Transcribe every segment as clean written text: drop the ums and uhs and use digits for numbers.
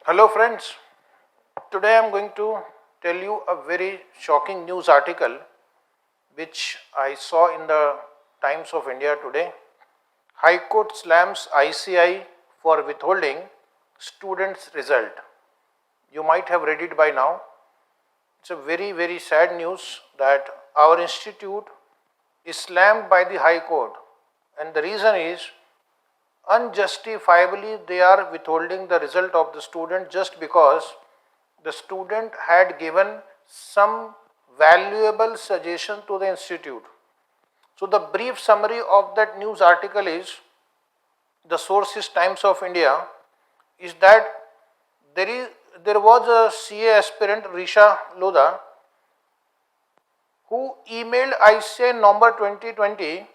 Hello friends, today I am going to tell you a very shocking news article which I saw in the Times of India today. High Court slams ICI for withholding students' result. You might have read it by now. It's a very sad news that our institute is slammed by the High Court, and the reason is unjustifiably they are withholding the result of the student just because the student had given some valuable suggestion to the institute. So the brief summary of that news article is, the source is Times of India, is that there was a CA aspirant Risha Lodha who emailed ICI November 2020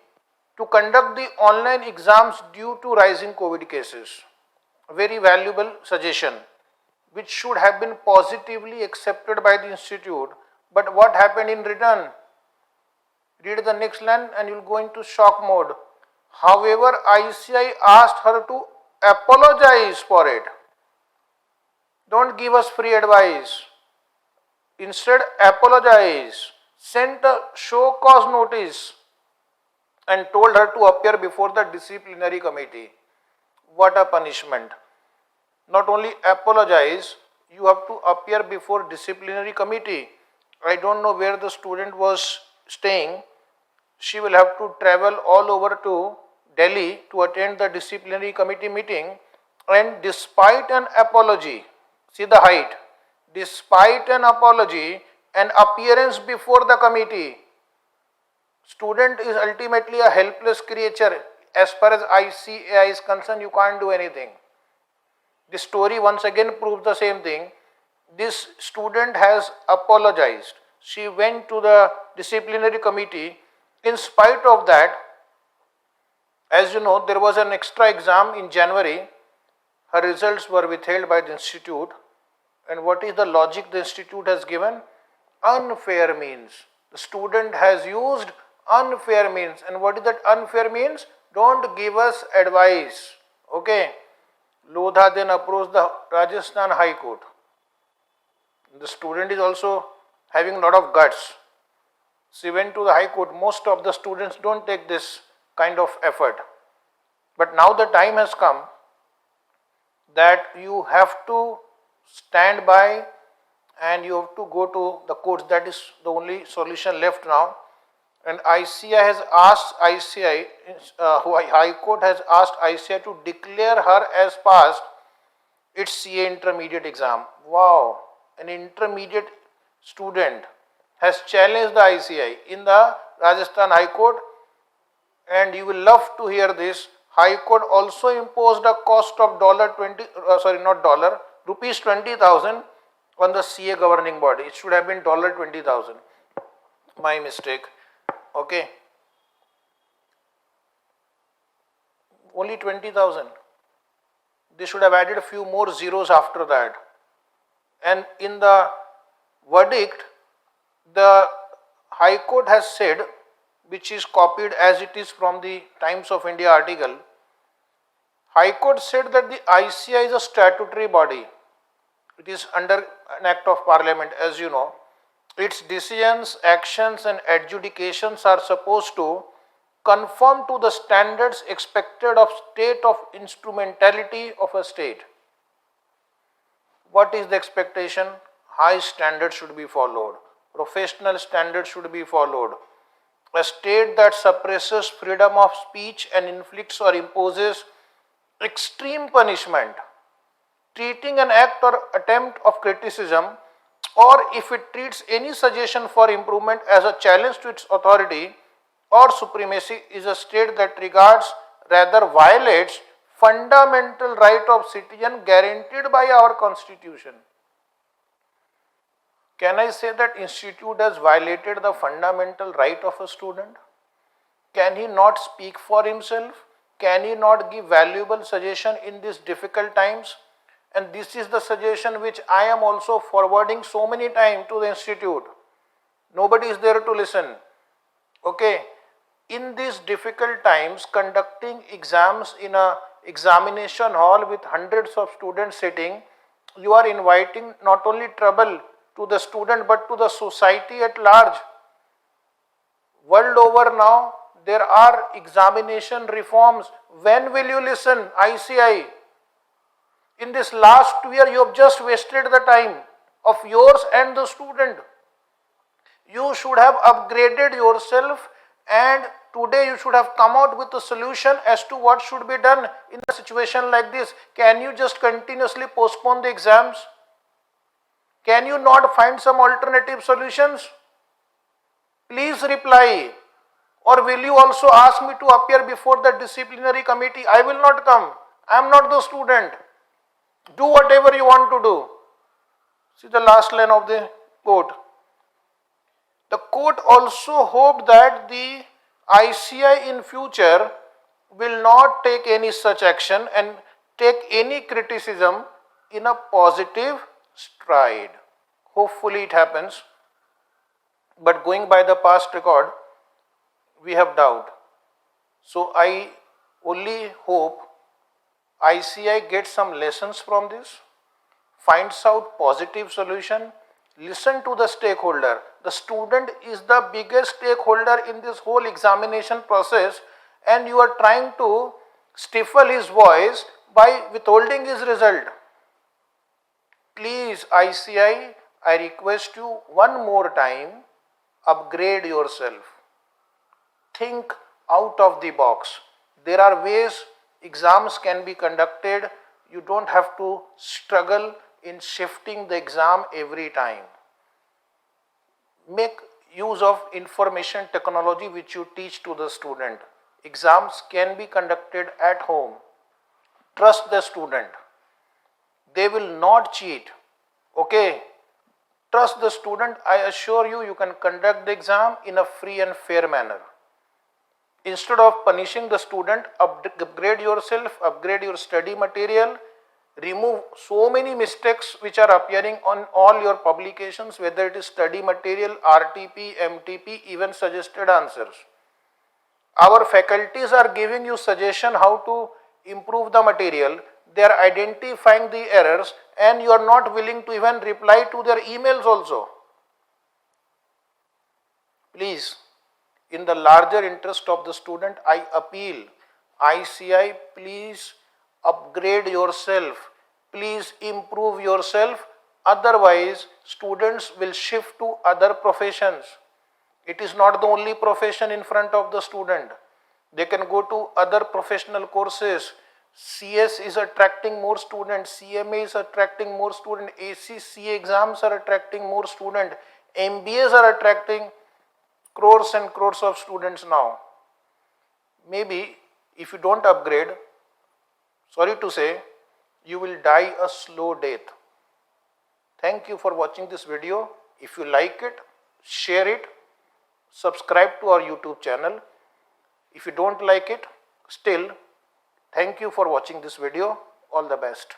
to conduct the online exams due to rising COVID cases. A very valuable suggestion which should have been positively accepted by the institute. But what happened in return? Read the next line and you will go into shock mode. However, ICI asked her to apologize for it. Don't give us free advice. Instead, apologize. Sent a show cause notice and told her to appear before the disciplinary committee. What a punishment. Not only apologize, you have to appear before disciplinary committee. I don't know where the student was staying. She will have to travel all over to Delhi to attend the disciplinary committee meeting, and despite an apology, see the height, despite an apology and appearance before the committee, student is ultimately a helpless creature. As far as ICAI is concerned, you can't do anything. This story once again proves the same thing. This student has apologized. She went to the disciplinary committee. In spite of that, as you know, there was an extra exam in January. Her results were withheld by the institute. And what is the logic the institute has given? Unfair means. The student has used unfair means. And what is that unfair means? Don't give us advice. Okay. Lodha then approached the Rajasthan High Court. The student is also having a lot of guts. She went to the High Court. Most of the students don't take this kind of effort. But now the time has come that you have to stand by and you have to go to the courts. That is the only solution left now. And ICI has asked High Court has asked ICI to declare her as passed its CA intermediate exam. Wow, an intermediate student has challenged the ICI in the Rajasthan High Court, and you will love to hear this. High Court also imposed a cost of rupees 20,000 on the CA governing body. It should have been $20,000. My mistake. Okay. Only 20,000. They should have added a few more zeros after that. And in the verdict, the High Court has said, which is copied as it is from the Times of India article, High Court said that the ICI is a statutory body. It is under an act of parliament, as you know. Its decisions, actions and adjudications are supposed to conform to the standards expected of state of instrumentality of a state. What is the expectation? High standards should be followed. Professional standards should be followed. A state that suppresses freedom of speech and inflicts or imposes extreme punishment, treating an act or attempt of criticism, or if it treats any suggestion for improvement as a challenge to its authority or supremacy, is a state that regards, rather violates, fundamental right of citizen guaranteed by our constitution. Can I say that institute has violated the fundamental right of a student? Can he not speak for himself? Can he not give valuable suggestion in these difficult times? And this is the suggestion which I am also forwarding so many times to the institute. Nobody is there to listen. Okay. In these difficult times, conducting exams in a examination hall with hundreds of students sitting, you are inviting not only trouble to the student but to the society at large. World over now, there are examination reforms. When will you listen, ICI? In this last year, you have just wasted the time of yours and the student. You should have upgraded yourself, and today you should have come out with a solution as to what should be done in a situation like this. Can you just continuously postpone the exams? Can you not find some alternative solutions? Please reply. Or will you also ask me to appear before the disciplinary committee? I will not come. I am not the student. Do whatever you want to do. See the last line of the quote. The court also hoped that the ICI in future will not take any such action and take any criticism in a positive stride. Hopefully it happens. But going by the past record, we have doubt. So I only hope ICI gets some lessons from this, finds out positive solution, listen to the stakeholder. The student is the biggest stakeholder in this whole examination process, and you are trying to stifle his voice by withholding his result. Please ICI, I request you one more time, upgrade yourself. Think out of the box. There are ways exams can be conducted. You don't have to struggle in shifting the exam every time. Make use of information technology which you teach to the student. Exams can be conducted at home. Trust the student. They will not cheat. Okay? Trust the student. I assure you, you can conduct the exam in a free and fair manner. Instead of punishing the student, upgrade yourself, upgrade your study material, remove so many mistakes which are appearing on all your publications, whether it is study material, RTP, MTP, even suggested answers. Our faculties are giving you suggestion how to improve the material. They are identifying the errors, and you are not willing to even reply to their emails also. Please, in the larger interest of the student, I appeal, ICI, please upgrade yourself, please improve yourself, otherwise students will shift to other professions. It is not the only profession in front of the student. They can go to other professional courses. CS is attracting more students, CMA is attracting more students, ACCA exams are attracting more students, MBAs are attracting crores and crores of students now. Maybe if you don't upgrade, sorry to say, you will die a slow death. Thank you for watching this video. If you like it, share it, subscribe to our YouTube channel. If you don't like it, still, thank you for watching this video. All the best.